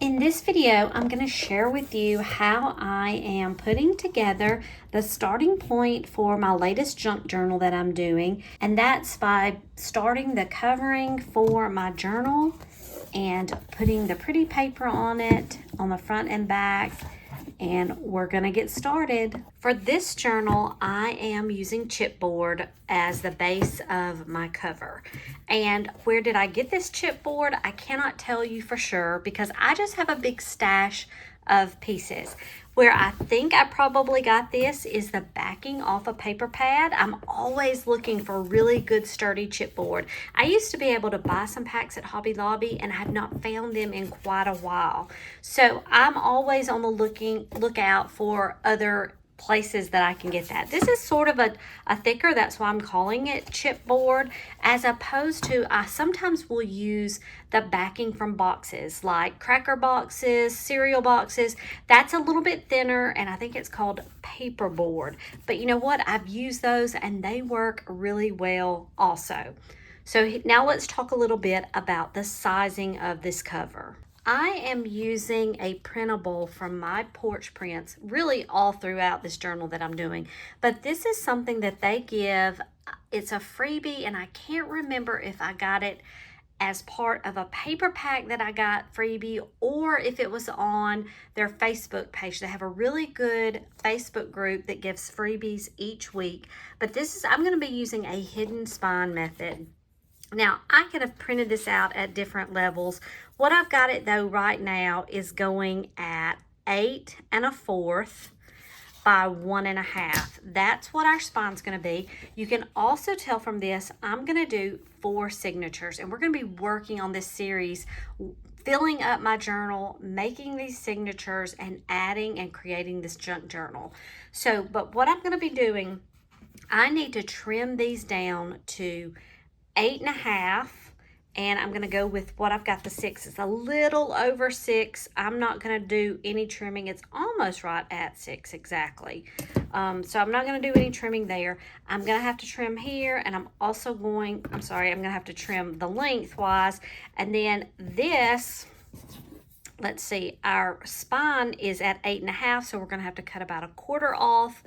In this video, I'm going to share with you how I am putting together the starting point for my latest junk journal that I'm doing. And that's by starting the covering for my journal and putting the pretty paper on it on the front and back. And we're going to get started. For this journal, I am using Chipboard as the base of my cover. And where did I get this chipboard? I cannot tell you for sure because I just have a big stash of pieces. Where I think I probably got this is the backing off a paper pad. I'm always looking for really good sturdy chipboard. I used to be able to buy some packs at Hobby Lobby and I have not found them in quite a while. So I'm always on the lookout for other places that I can get that. This is sort of a thicker, that's why I'm calling it chipboard, as opposed to I sometimes will use the backing from boxes like cracker boxes, cereal boxes. That's a little bit thinner and I think it's called paperboard. But you know what? I've used those and they work really well also. So now let's talk a little bit about the sizing of this cover. I am using a printable from my Porch prints really all throughout this journal that I'm doing. But this is something that they give. It's a freebie and I can't remember if I got it as part of a paper pack that I got freebie or if it was on their Facebook page. They have a really good Facebook group that gives freebies each week. But I'm going to be using a hidden spine method. Now, I could have printed this out at different levels. What I've got it though right now is going at 8 1/4 by 1 1/2. That's what our spine's going to be. You can also tell from this, I'm going to do 4 signatures and we're going to be working on this series, filling up my journal, making these signatures and adding and creating this junk journal. But what I'm going to be doing, I need to trim these down to 8 1/2, and I'm going to go with what I've got, the 6. It's a little over 6. I'm not going to do any trimming. It's almost right at 6 exactly. So I'm not going to do any trimming there. I'm going to have to trim here, and I'm going to have to trim the lengthwise. And then this, let's see, our spine is at 8 1/2, so we're going to have to cut about 1/4 off.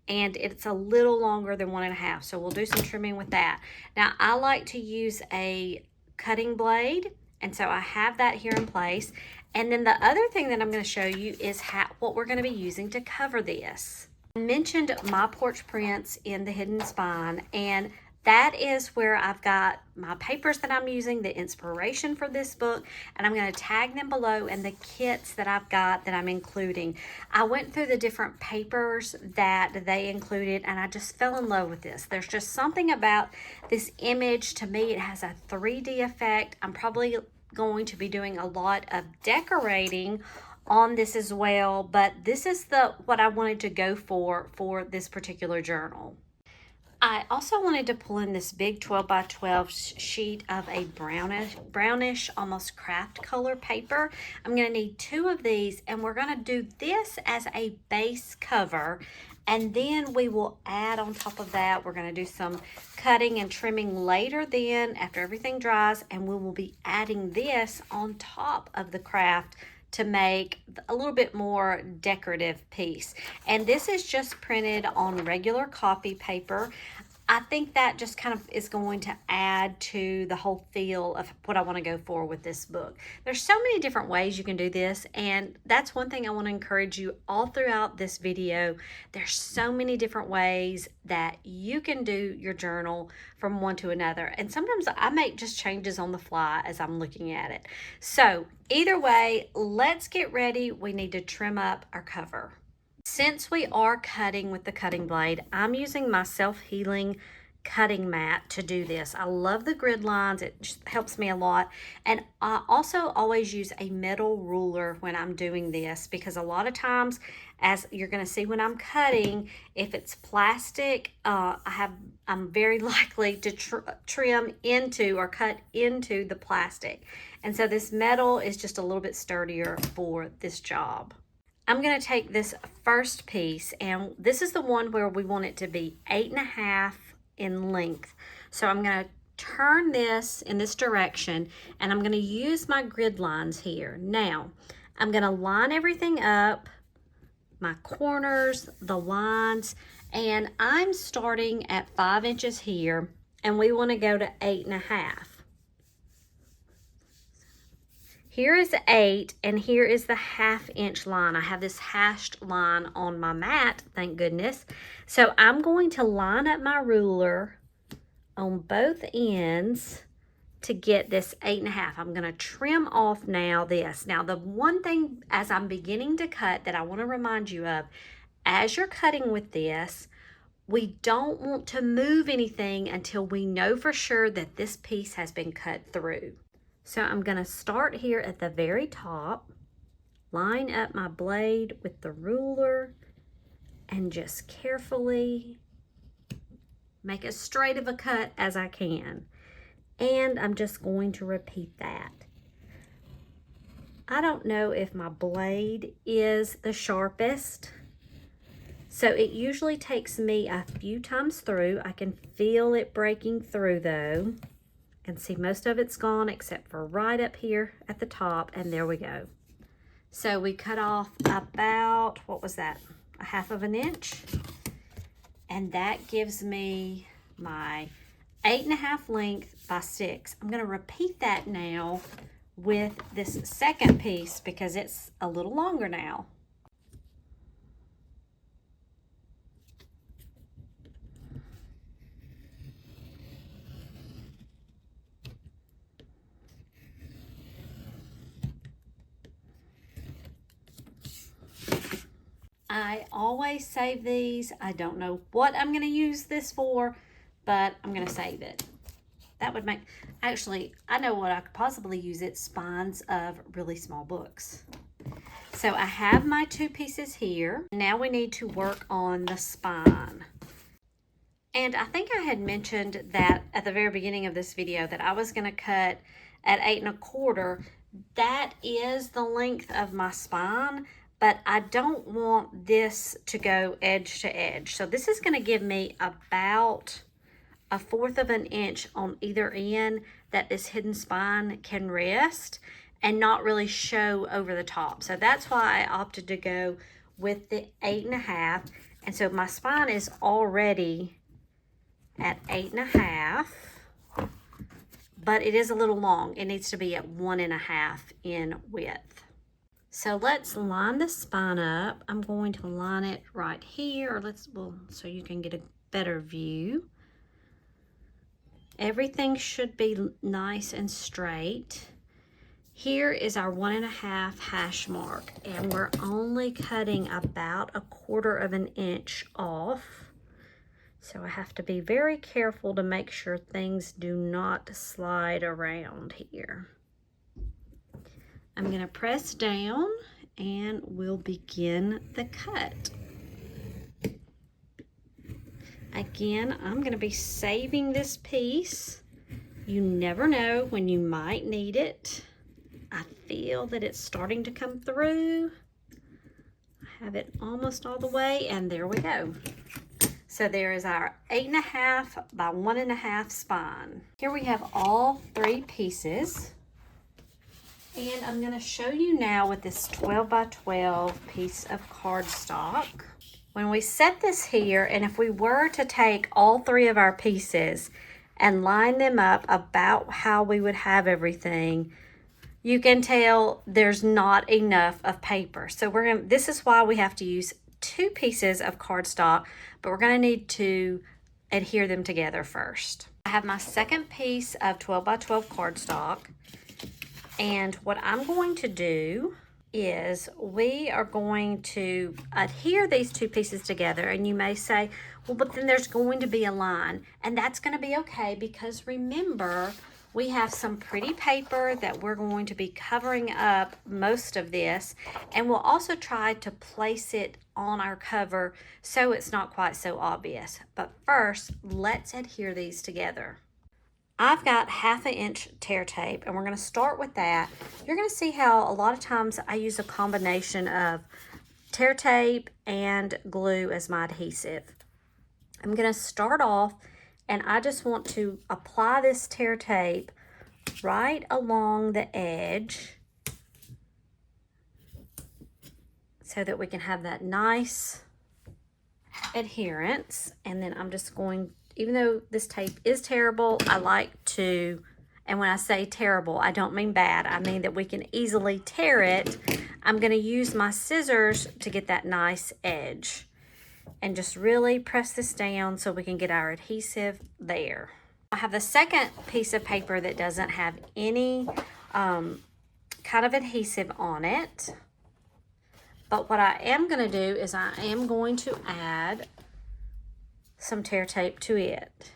And it's a little longer than 1 1/2, so we'll do some trimming with that. Now, I like to use a cutting blade, and so I have that here in place. And then the other thing that I'm going to show you is what we're going to be using to cover this. I mentioned my Porch prints in the hidden spine, and that is where I've got my papers that I'm using, the inspiration for this book, and I'm going to tag them below, and the kits that I've got that I'm including. I went through the different papers that they included, and I just fell in love with this. There's just something about this image. To me, it has a 3D effect. I'm probably going to be doing a lot of decorating on this as well, but this is what I wanted to go for this particular journal. I also wanted to pull in this big 12 by 12 sheet of a brownish, almost craft color paper. I'm going to need 2 of these, and we're going to do this as a base cover. And then we will add on top of that, we're going to do some cutting and trimming later then after everything dries, and we will be adding this on top of the craft to make a little bit more decorative piece. And this is just printed on regular copy paper. I think that just kind of is going to add to the whole feel of what I want to go for with this book. There's so many different ways you can do this, and that's one thing I want to encourage you all throughout this video. There's so many different ways that you can do your journal from one to another, and sometimes I make just changes on the fly as I'm looking at it. So either way, let's get ready. We need to trim up our cover. Since we are cutting with the cutting blade, I'm using my self-healing cutting mat to do this. I love the grid lines. It just helps me a lot. And I also always use a metal ruler when I'm doing this, because a lot of times, as you're going to see when I'm cutting, if it's plastic, I'm very likely to trim into or cut into the plastic. And so this metal is just a little bit sturdier for this job. I'm going to take this first piece, and this is the one where we want it to be 8 1/2 in length. So I'm going to turn this in this direction, and I'm going to use my grid lines here. Now, I'm going to line everything up, my corners, the lines, and I'm starting at 5 inches here, and we want to go to 8.5. Here is 8, and here is the 1/2 inch line. I have this hashed line on my mat, thank goodness. So I'm going to line up my ruler on both ends to get this 8.5. I'm going to trim off now this. Now the one thing as I'm beginning to cut that I want to remind you of, as you're cutting with this, we don't want to move anything until we know for sure that this piece has been cut through. So I'm going to start here at the very top, line up my blade with the ruler, and just carefully make as straight of a cut as I can. And I'm just going to repeat that. I don't know if my blade is the sharpest, so it usually takes me a few times through. I can feel it breaking through though. And see, most of it's gone except for right up here at the top, and there we go. So we cut off about, what was that, 1/2 inch, and that gives me my 8.5 length by 6. I'm going to repeat that now with this second piece because it's a little longer now. I always save these. I don't know what I'm going to use this for, but I'm going to save it. That would make, actually, I know what I could possibly use it, spines of really small books. So I have my 2 pieces here. Now we need to work on the spine. And I think I had mentioned that at the very beginning of this video that I was going to cut at 8.25. That is the length of my spine, but I don't want this to go edge to edge. So this is going to give me about 1/4 inch on either end that this hidden spine can rest and not really show over the top. So that's why I opted to go with the 8.5. And so my spine is already at 8.5, but it is a little long. It needs to be at 1.5 in width. So let's line the spine up. I'm going to line it right here. So you can get a better view. Everything should be nice and straight. Here is our 1.5 hash mark, and we're only cutting about 1/4 inch off. So I have to be very careful to make sure things do not slide around here. I'm going to press down and we'll begin the cut. Again, I'm going to be saving this piece. You never know when you might need it. I feel that it's starting to come through. I have it almost all the way, and there we go. So there is our 8.5 by 1.5 spine. Here we have all 3 pieces. And I'm going to show you now with this 12 by 12 piece of cardstock. When we set this here, and if we were to take all 3 of our pieces and line them up about how we would have everything, you can tell there's not enough of paper. So this is why we have to use 2 pieces of cardstock, but we're going to need to adhere them together first. I have my second piece of 12 by 12 cardstock. And what I'm going to do is we are going to adhere these 2 pieces together. And you may say, well, but then there's going to be a line. And that's going to be okay, because remember, we have some pretty paper that we're going to be covering up most of this. And we'll also try to place it on our cover so it's not quite so obvious. But first, let's adhere these together. I've got 1/2 inch tear tape, and we're going to start with that. You're going to see how a lot of times I use a combination of tear tape and glue as my adhesive. I'm going to start off And I just want to apply this tear tape right along the edge so that we can have that nice adherence. And then I'm just going, even though this tape is terrible, I like to, and when I say terrible, I don't mean bad, I mean that we can easily tear it. I'm going to use my scissors to get that nice edge and just really press this down so we can get our adhesive there. I have the second piece of paper that doesn't have any kind of adhesive on it. But what I am going to do is I am going to add some tear tape to it.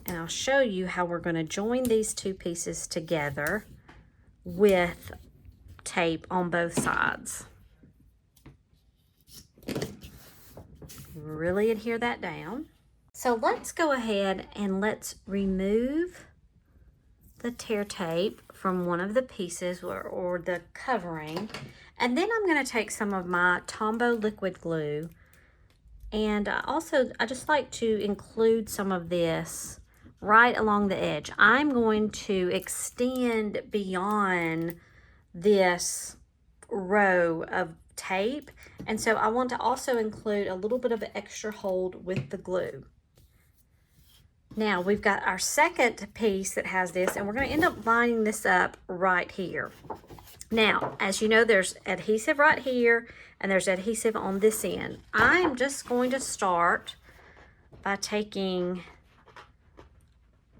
And I'll show you how we're going to join these two pieces together with tape on both sides. Really adhere that down. So let's go ahead and let's remove the tear tape from one of the pieces or the covering. And then I'm going to take some of my Tombow liquid glue. And I just like to include some of this right along the edge. I'm going to extend beyond this row of tape, and so I want to also include a little bit of extra hold with the glue. Now we've got our second piece that has this, and we're going to end up lining this up right here. Now, as you know, there's adhesive right here and there's adhesive on this end. I'm just going to start by taking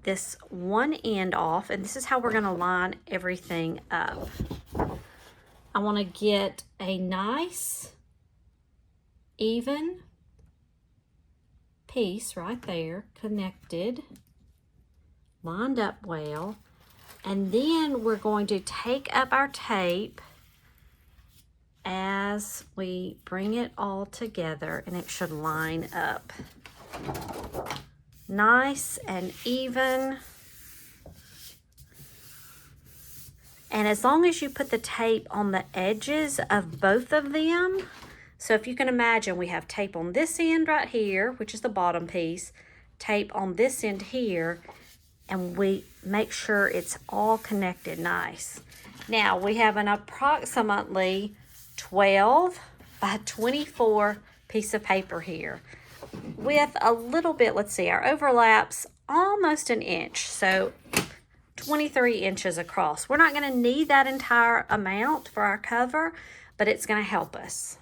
this one end off, and this is how we're going to line everything up. I want to get a nice even piece right there, connected, lined up well, and then we're going to take up our tape as we bring it all together, and it should line up nice and even. And as long as you put the tape on the edges of both of them, so if you can imagine, we have tape on this end right here, which is the bottom piece, tape on this end here, and we make sure it's all connected nice. Now we have an approximately 12 by 24 piece of paper here with a little bit, let's see, our overlaps almost an inch, so 23 inches across. We're not going to need that entire amount for our cover, but it's going to help us.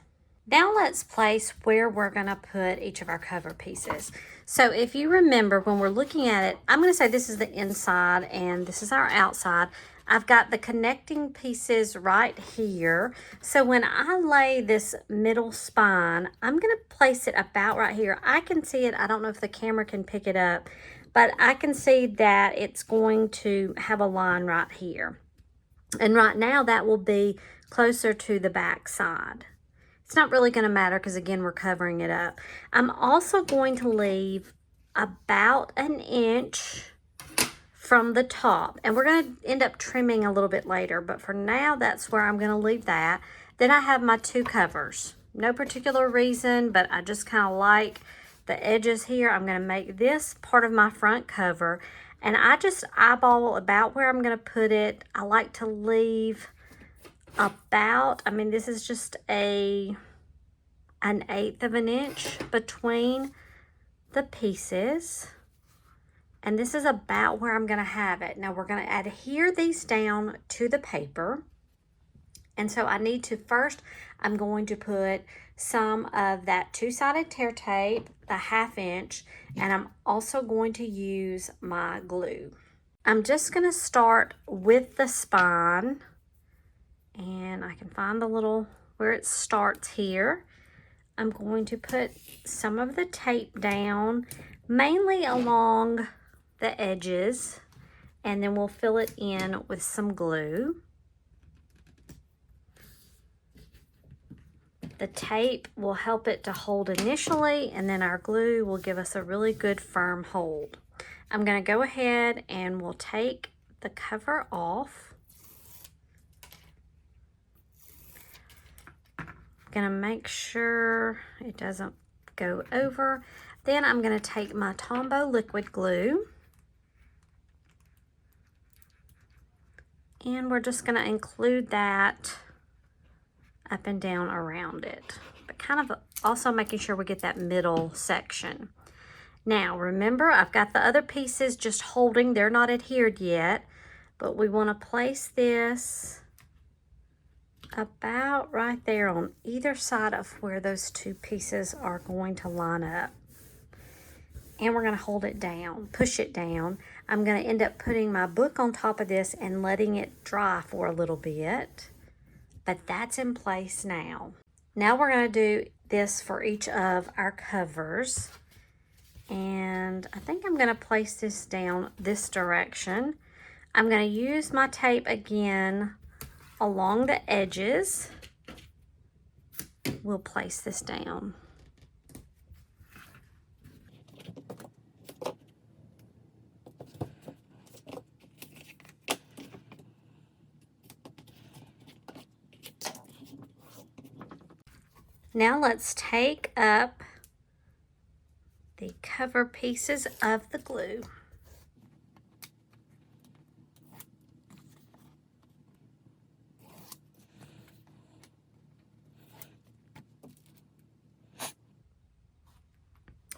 Now let's place where we're going to put each of our cover pieces. So if you remember, when we're looking at it, I'm going to say this is the inside and this is our outside. I've got the connecting pieces right here. So when I lay this middle spine, I'm going to place it about right here. I can see it. I don't know if the camera can pick it up, but I can see that it's going to have a line right here. And right now that will be closer to the back side. It's not really going to matter because, again, we're covering it up. I'm also going to leave about an inch from the top. And we're going to end up trimming a little bit later. But for now, that's where I'm going to leave that. Then I have my two covers. No particular reason, but I just kind of like the edges here. I'm going to make this part of my front cover. And I just eyeball about where I'm going to put it. I like to leave about, I mean, this is just an 1/8 of an inch between the pieces. And this is about where I'm going to have it. Now we're going to adhere these down to the paper. And so I need to first, I'm going to put some of that two-sided tear tape, a 1/2 inch, and I'm also going to use my glue. I'm just going to start with the spine. And I can find the little, where it starts here. I'm going to put some of the tape down, mainly along the edges, and then we'll fill it in with some glue. The tape will help it to hold initially, and then our glue will give us a really good firm hold. I'm going to go ahead and we'll take the cover off. Gonna make sure it doesn't go over. Then I'm going to take my Tombow liquid glue, and we're just going to include that up and down around it, but kind of also making sure we get that middle section. Now remember, I've got the other pieces just holding, they're not adhered yet, but we want to place this about right there on either side of where those two pieces are going to line up. And we're going to hold it down, push it down. I'm going to end up putting my book on top of this and letting it dry for a little bit, but that's in place now. Now we're going to do this for each of our covers. And I think I'm going to place this down this direction. I'm going to use my tape again along the edges. We'll place this down. Now let's take up the cover pieces of the glue.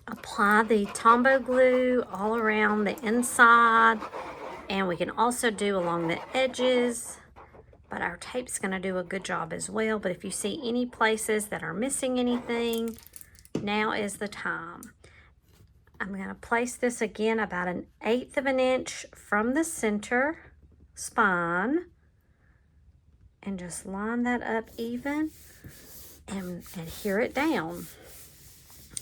Apply the Tombow glue all around the inside, and we can also do along the edges, but our tape's going to do a good job as well. But if you see any places that are missing anything, now is the time. I'm going to place this again about 1/8 of an inch from the center spine and just line that up even and adhere it down.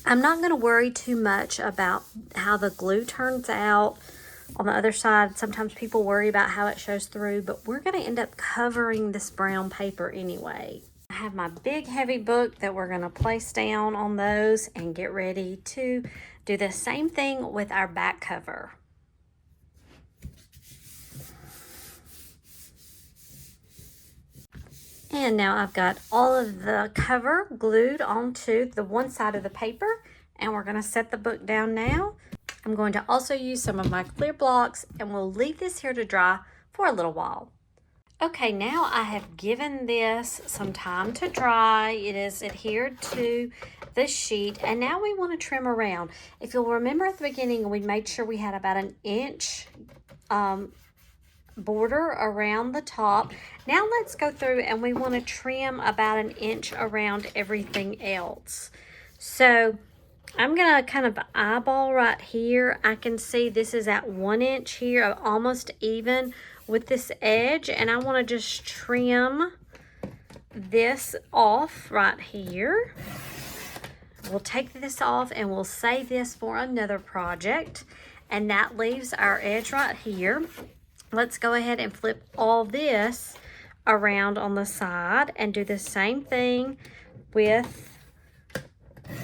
I'm not going to worry too much about how the glue turns out on the other side. Sometimes people worry about how it shows through, but we're going to end up covering this brown paper anyway. I have my big heavy book that we're going to place down on those and get ready to do the same thing with our back cover. And now I've got all of the cover glued onto the one side of the paper, and we're going to set the book down now. I'm going to also use some of my clear blocks, and we'll leave this here to dry for a little while. Okay, now I have given this some time to dry. It is adhered to the sheet, and now we want to trim around. If you'll remember at the beginning, we made sure we had about 1 inch border around the top. Now let's go through and we want to trim about 1 inch around everything else. So I'm going to kind of eyeball right here. I can see this is at 1 inch here, almost even with this edge, and I want to just trim this off right here. We'll take this off and we'll save this for another project, and that leaves our edge right here. Let's go ahead and flip all this around on the side and do the same thing with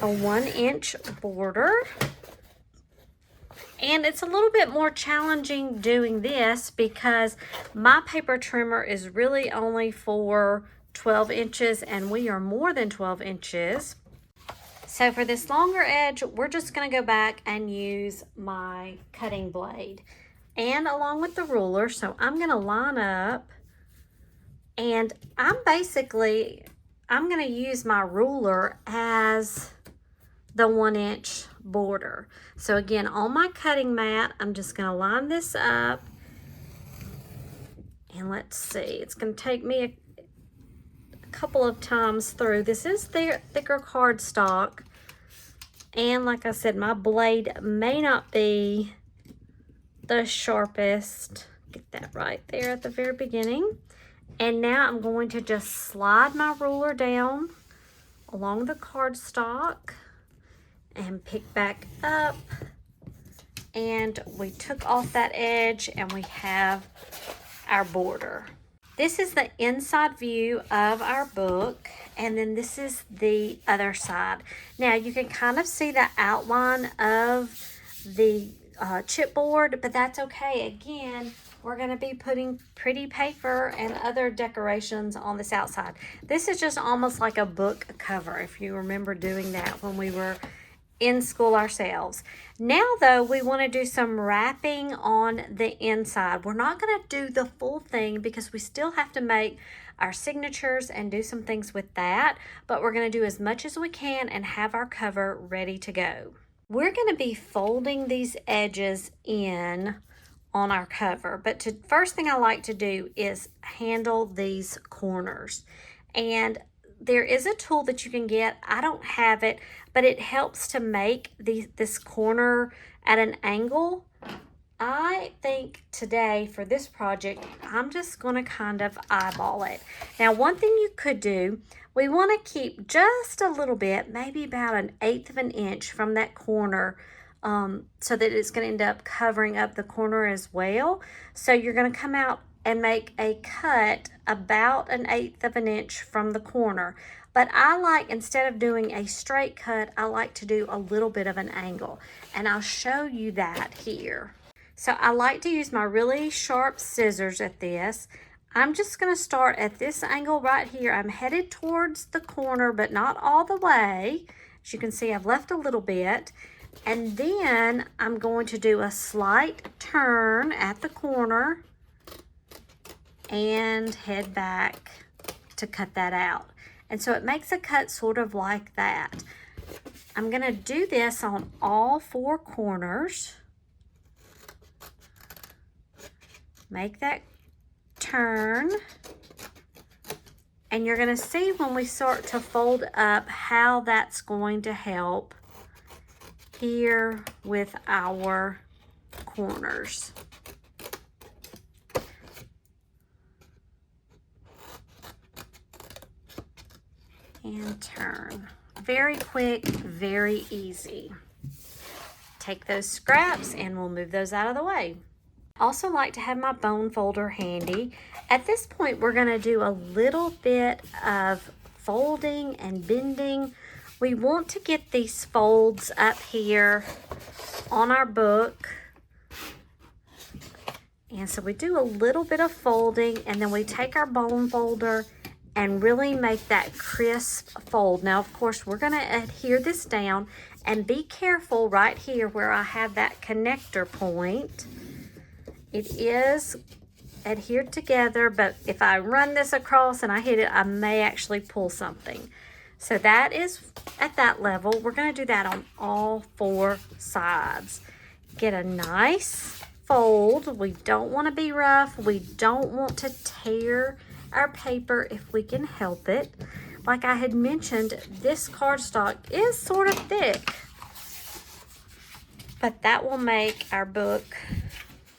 a 1 inch border. And it's a little bit more challenging doing this because my paper trimmer is really only for 12 inches and we are more than 12 inches. So for this longer edge, we're just going to go back and use my cutting blade and along with the ruler. So I'm going to line up, and I'm going to use my ruler as the 1 inch border. So again, on my cutting mat, I'm just going to line this up, and let's see, it's going to take me a couple of times through. This is thicker cardstock, and like I said, my blade may not be the sharpest. Get that right there at the very beginning. And now I'm going to just slide my ruler down along the cardstock and pick back up, and we took off that edge and we have our border. This is the inside view of our book, and then this is the other side. Now you can kind of see the outline of the chipboard, but that's okay. Again, we're going to be putting pretty paper and other decorations on this outside. This is just almost like a book cover, if you remember doing that when we were in school ourselves. Now though, we want to do some wrapping on the inside. We're not going to do the full thing because we still have to make our signatures and do some things with that, but we're going to do as much as we can and have our cover ready to go. We're going to be folding these edges in on our cover, but first thing I like to do is handle these corners. And there is a tool that you can get. I don't have it, but it helps to make this corner at an angle. I think today for this project, I'm just going to kind of eyeball it. Now, one thing you could do, we want to keep just a little bit, maybe about 1/8 of an inch from that corner, so that it's going to end up covering up the corner as well. So you're going to come out and make a cut about 1/8 of an inch from the corner. But I like, instead of doing a straight cut, I like to do a little bit of an angle. And I'll show you that here. So I like to use my really sharp scissors at this. I'm just going to start at this angle right here. I'm headed towards the corner, but not all the way. As you can see, I've left a little bit. And then I'm going to do a slight turn at the corner and head back to cut that out. And so it makes a cut sort of like that. I'm going to do this on all 4 corners. Make that turn. And you're going to see when we start to fold up how that's going to help here with our corners. And turn. Very quick, very easy. Take those scraps and we'll move those out of the way. Also like to have my bone folder handy. At this point, we're going to do a little bit of folding and bending. We want to get these folds up here on our book. And so we do a little bit of folding, and then we take our bone folder and really make that crisp fold. Now, of course, we're going to adhere this down, and be careful right here where I have that connector point. It is adhered together, but if I run this across and I hit it, I may actually pull something. So that is at that level. We're going to do that on all 4 sides. Get a nice fold. We don't want to be rough. We don't want to tear our paper if we can help it. Like I had mentioned, this cardstock is sort of thick, but that will make our book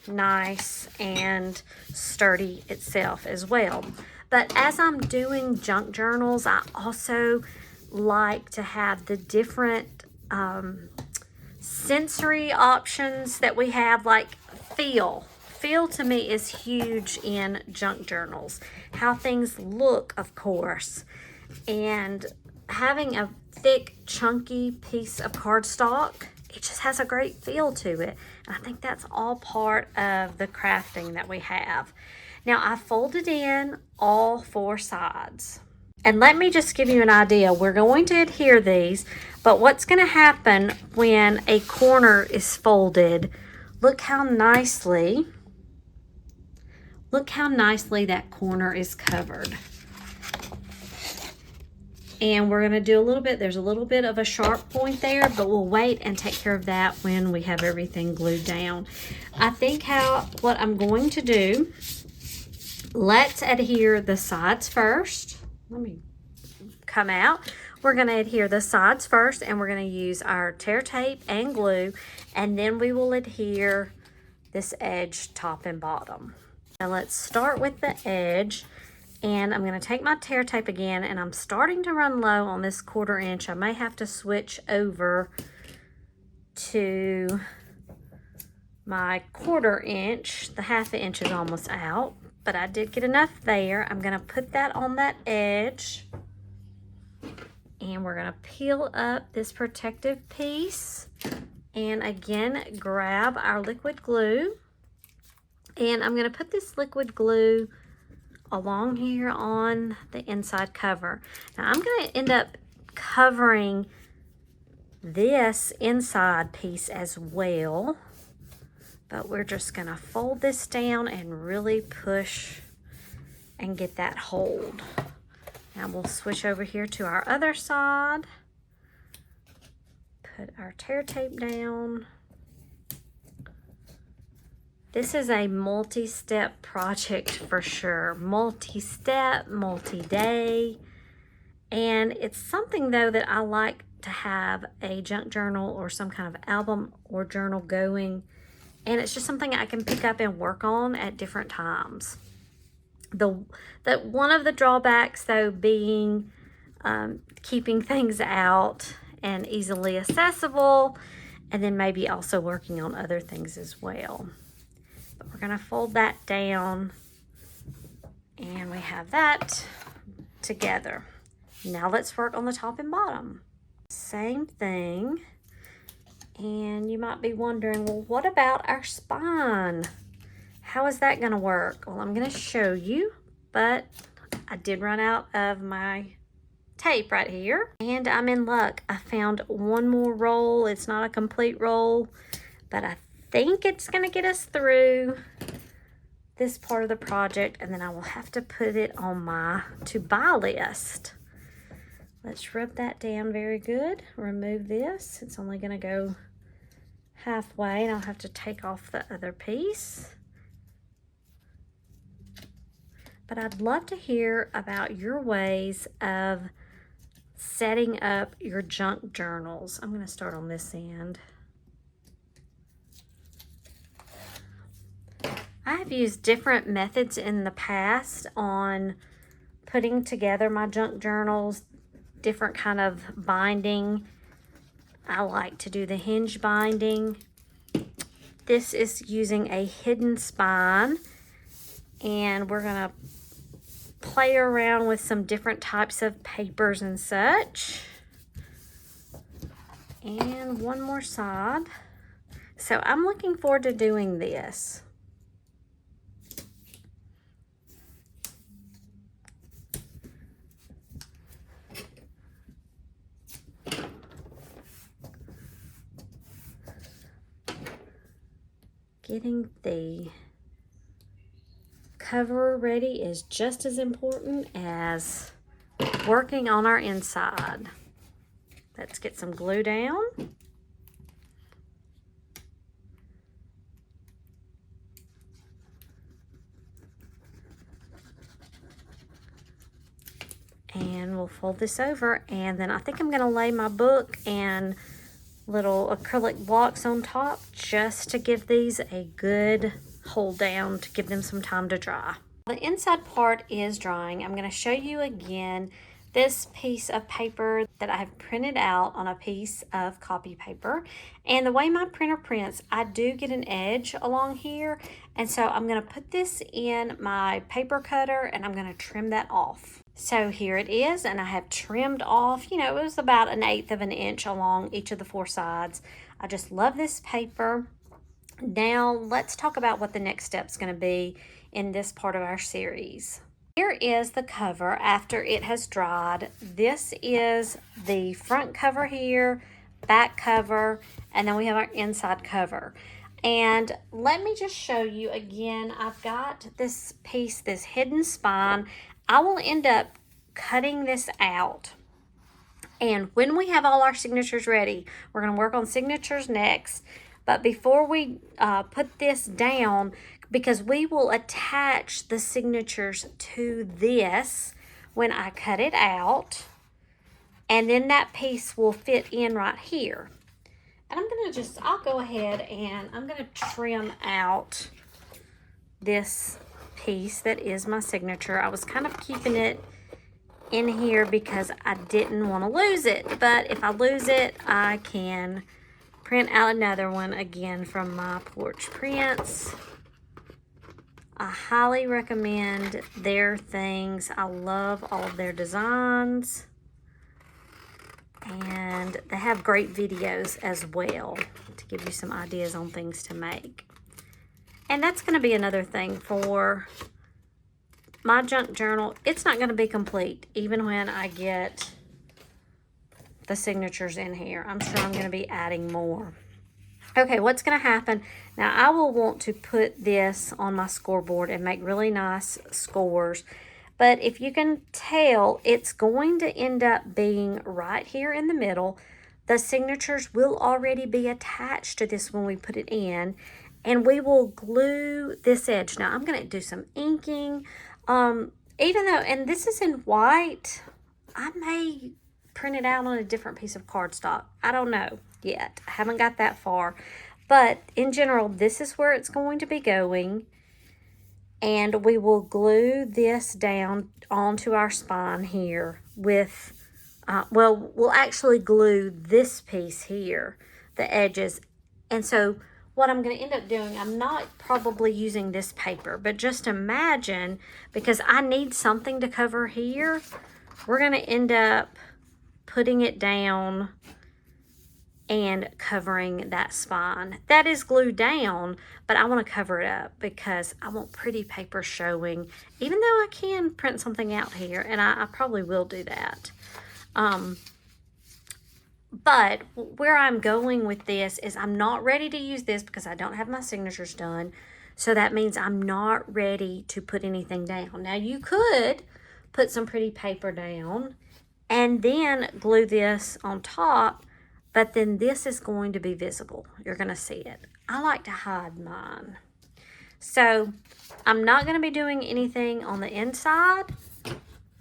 nice and sturdy itself as well. But as I'm doing junk journals, I also like to have the different sensory options that we have, like feel. Feel to me is huge in junk journals. How things look, of course. And having a thick, chunky piece of cardstock, it just has a great feel to it. And I think that's all part of the crafting that we have. Now, I folded in all 4 sides. And let me just give you an idea. We're going to adhere these, but what's going to happen when a corner is folded, look how nicely that corner is covered. And we're going to do a little bit, there's a little bit of a sharp point there, but we'll wait and take care of that when we have everything glued down. I think what I'm going to do, let's adhere the sides first. Let me come out. We're going to adhere the sides first, and we're going to use our tear tape and glue, and then we will adhere this edge top and bottom. Now let's start with the edge, and I'm going to take my tear tape again, and I'm starting to run low on this 1/4 inch. I may have to switch over to my 1/4 inch. The 1/2 inch is almost out, but I did get enough there. I'm going to put that on that edge, and we're going to peel up this protective piece, and again grab our liquid glue, and I'm going to put this liquid glue along here on the inside cover. Now I'm going to end up covering this inside piece as well. But we're just gonna fold this down and really push and get that hold. Now we'll switch over here to our other side. Put our tear tape down. This is a multi-step project for sure. Multi-step, multi-day. And it's something though that I like to have a junk journal or some kind of album or journal going. And it's just something I can pick up and work on at different times. One of the drawbacks though being keeping things out and easily accessible, and then maybe also working on other things as well. But we're gonna fold that down and we have that together. Now let's work on the top and bottom. Same thing. And you might be wondering, well, what about our spine? How is that gonna work? Well, I'm gonna show you, but I did run out of my tape right here. And I'm in luck. I found one more roll. It's not a complete roll, but I think it's gonna get us through this part of the project, and then I will have to put it on my to-buy list. Let's rub that down very good. Remove this. It's only gonna go halfway, and I'll have to take off the other piece. But I'd love to hear about your ways of setting up your junk journals. I'm gonna start on this end. I have used different methods in the past on putting together my junk journals, different kind of binding. I like to do the hinge binding. This is using a hidden spine, and we're gonna play around with some different types of papers and such. And one more side. So I'm looking forward to doing this. Getting the cover ready is just as important as working on our inside. Let's get some glue down. And we'll fold this over, and then I think I'm gonna lay my book and little acrylic blocks on top just to give these a good hold down, to give them some time to dry. The inside part is drying. I'm going to show you again this piece of paper that I have printed out on a piece of copy paper. And the way my printer prints, I do get an edge along here, and so I'm going to put this in my paper cutter and I'm going to trim that off. So here it is, and I have trimmed off, you know, it was about 1/8 of an inch along each of the 4 sides. I just love this paper. Now let's talk about what the next step is going to be in this part of our series. Here is the cover after it has dried. This is the front cover here, back cover, and then we have our inside cover. And let me just show you again, I've got this piece, this hidden spine. I will end up cutting this out. And when we have all our signatures ready, we're going to work on signatures next. But before we put this down, because we will attach the signatures to this when I cut it out, and then that piece will fit in right here. And I'm going to I'll go ahead and I'm going to trim out this piece that is my signature. I was kind of keeping it in here because I didn't want to lose it, but if I lose it, I can print out another one again from my Porch prints. I highly recommend their things. I love all of their designs, and they have great videos as well to give you some ideas on things to make. And that's going to be another thing for my junk journal. It's not going to be complete even when I get the signatures in here. I'm sure I'm going to be adding more. Okay, what's going to happen? Now, I will want to put this on my scoreboard and make really nice scores. But if you can tell, it's going to end up being right here in the middle. The signatures will already be attached to this when we put it in. And we will glue this edge. Now, I'm going to do some inking. Even though, and this is in white, I may print it out on a different piece of cardstock. I don't know yet. I haven't got that far. But in general, this is where it's going to be going. And we will glue this down onto our spine here with, well, we'll actually glue this piece here, the edges. And so what I'm going to end up doing, I'm not probably using this paper, but just imagine, because I need something to cover here, we're going to end up putting it down and covering that spine. That is glued down, but I want to cover it up because I want pretty paper showing, even though I can print something out here, and I probably will do that. But where I'm going with this is I'm not ready to use this because I don't have my signatures done. So that means I'm not ready to put anything down. Now you could put some pretty paper down and then glue this on top, but then this is going to be visible. You're going to see it. I like to hide mine. So I'm not going to be doing anything on the inside,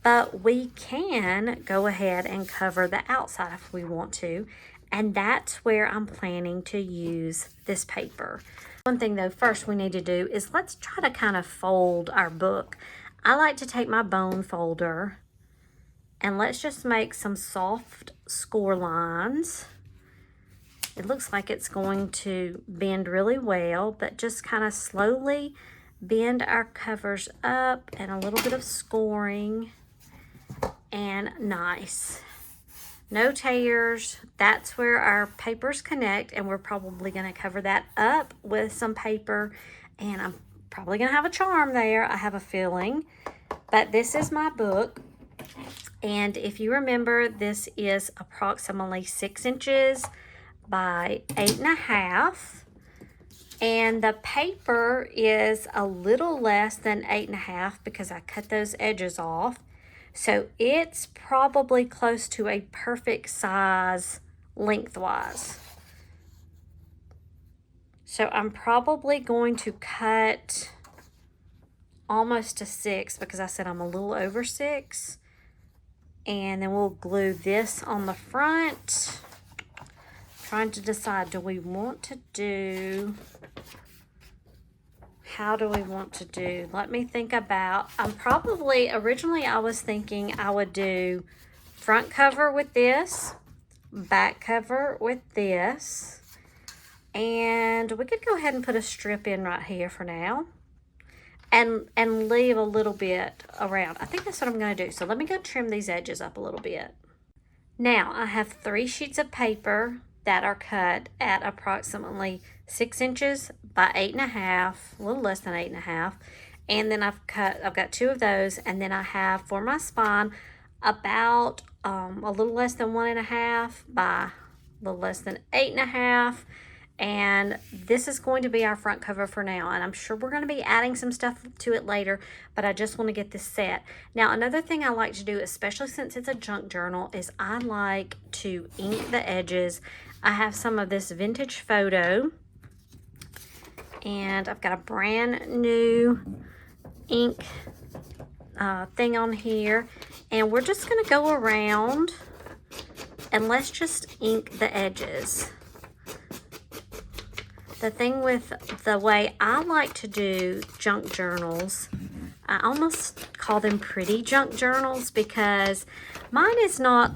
but we can go ahead and cover the outside if we want to. And that's where I'm planning to use this paper. One thing though, first we need to do is let's try to kind of fold our book. I like to take my bone folder and let's just make some soft score lines. It looks like it's going to bend really well, but just kind of slowly bend our covers up and a little bit of scoring. And nice. No tears. That's where our papers connect, and we're probably going to cover that up with some paper, and I'm probably going to have a charm there, I have a feeling. But this is my book, and if you remember, this is approximately 6 inches by 8.5, and the paper is a little less than 8.5 because I cut those edges off. So it's probably close to a perfect size lengthwise. So I'm probably going to cut almost to 6 because I said I'm a little over 6. And then we'll glue this on the front. Trying to decide, do we want to do... How do we want to do? Let me think about, originally I was thinking I would do front cover with this, back cover with this, and we could go ahead and put a strip in right here for now and leave a little bit around. I think that's what I'm going to do. So let me go trim these edges up a little bit. Now I have 3 sheets of paper that are cut at approximately 6 inches by 8.5, a little less than 8.5. And then I've got 2 of those, and then I have for my spine about a little less than 1.5 by a little less than 8.5. And this is going to be our front cover for now, and I'm sure we're going to be adding some stuff to it later, but I just want to get this set. Now, another thing I like to do, especially since it's a junk journal, is I like to ink the edges. I have some of this vintage photo, and I've got a brand new ink thing on here, and we're just going to go around and let's just ink the edges. The thing with the way I like to do junk journals, I almost call them pretty junk journals because mine is not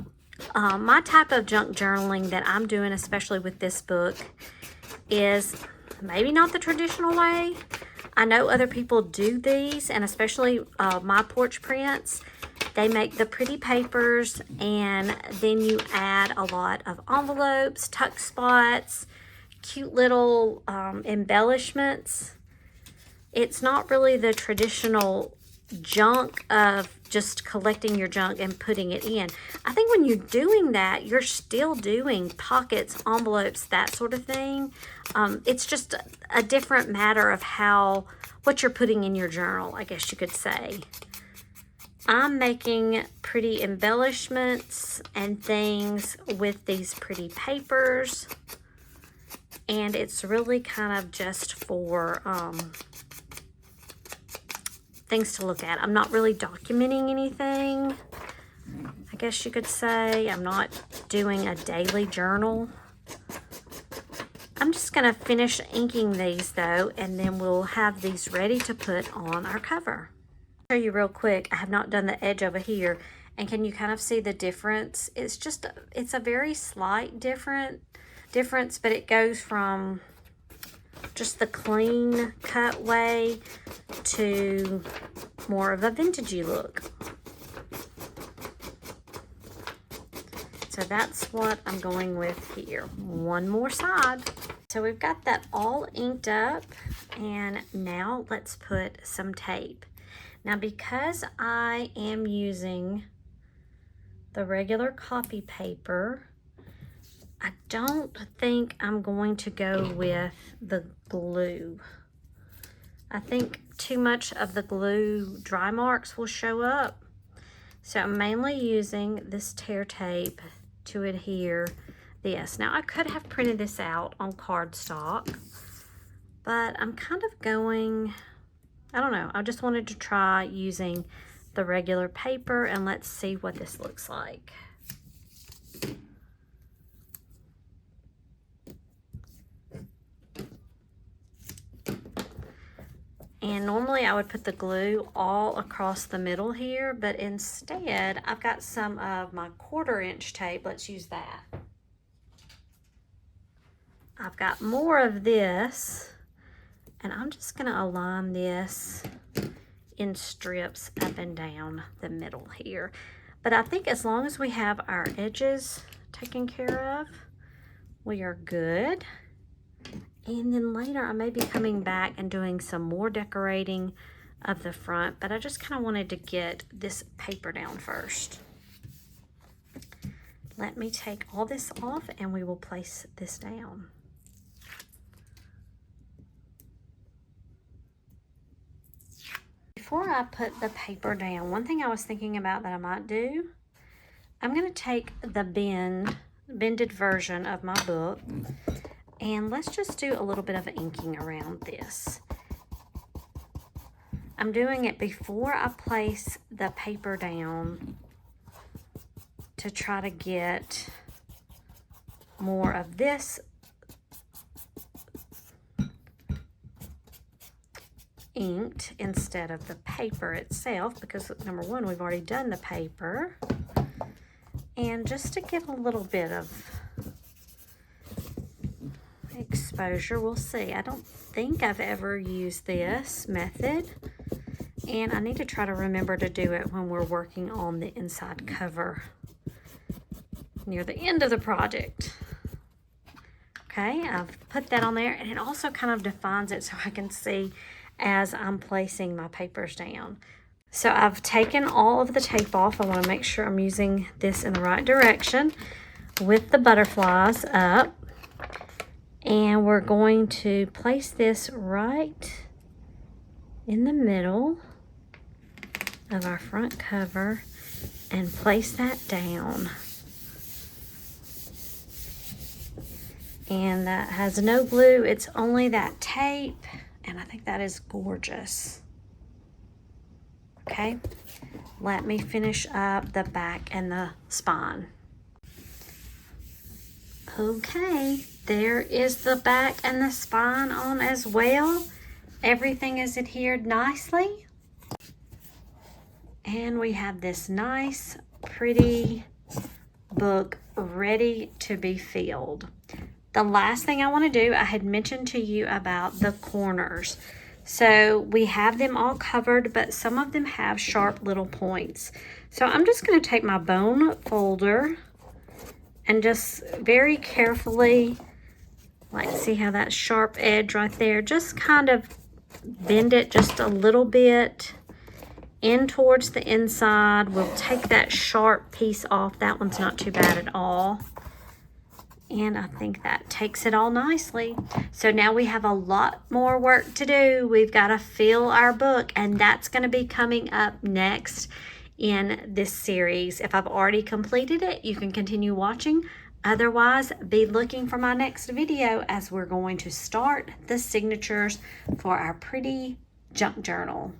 my type of junk journaling that I'm doing, especially with this book, is maybe not the traditional way. I know other people do these, and especially my Porch prints, they make the pretty papers, and then you add a lot of envelopes, tuck spots, cute little embellishments. It's not really the traditional junk of just collecting your junk and putting it in. I think when you're doing that, you're still doing pockets, envelopes, that sort of thing. It's just a different matter of what you're putting in your journal, I guess you could say. I'm making pretty embellishments and things with these pretty papers, and it's really kind of just for things to look at. I'm not really documenting anything, I guess you could say. I'm not doing a daily journal. I'm just going to finish inking these though, and then we'll have these ready to put on our cover. Show you real quick. I have not done the edge over here, and can you kind of see the difference? It's a very slight difference, but it goes from just the clean cut way to more of a vintagey look. So that's what I'm going with here. One more side. So we've got that all inked up, and now let's put some tape. Now, because I am using the regular copy paper, I don't think I'm going to go with the glue. I think too much of the glue dry marks will show up. So I'm mainly using this tear tape to adhere this. Now, I could have printed this out on cardstock, but I'm kind of going, I don't know, I just wanted to try using the regular paper, and let's see what this looks like. And normally I would put the glue all across the middle here, but instead I've got some of my 1/4 inch tape. Let's use that. I've got more of this, and I'm just going to align this in strips up and down the middle here. But I think as long as we have our edges taken care of, we are good. And then later I may be coming back and doing some more decorating of the front, but I just kind of wanted to get this paper down first. Let me take all this off and we will place this down. Before I put the paper down, one thing I was thinking about that I might do, I'm going to take the bended version of my book, and let's just do a little bit of inking around this. I'm doing it before I place the paper down to try to get more of this inked instead of the paper itself, because number one, we've already done the paper, and just to get a little bit of exposure. We'll see. I don't think I've ever used this method, and I need to try to remember to do it when we're working on the inside cover near the end of the project. Okay, I've put that on there, and it also kind of defines it so I can see as I'm placing my papers down. So I've taken all of the tape off. I want to make sure I'm using this in the right direction with the butterflies up. And we're going to place this right in the middle of our front cover and place that down. And that has no glue, it's only that tape, and I think that is gorgeous. Okay, let me finish up the back and the spine. Okay, there is the back and the spine on as well. Everything is adhered nicely. And we have this nice, pretty book ready to be filled. The last thing I want to do, I had mentioned to you about the corners. So we have them all covered, but some of them have sharp little points. So I'm just going to take my bone folder and just very carefully, like, see how that sharp edge right there, just kind of bend it just a little bit in towards the inside. We'll take that sharp piece off. That one's not too bad at all. And I think that takes it all nicely. So now we have a lot more work to do. We've got to fill our book, and that's going to be coming up next in this series. If I've already completed it, you can continue watching. Otherwise, be looking for my next video as we're going to start the signatures for our pretty junk journal.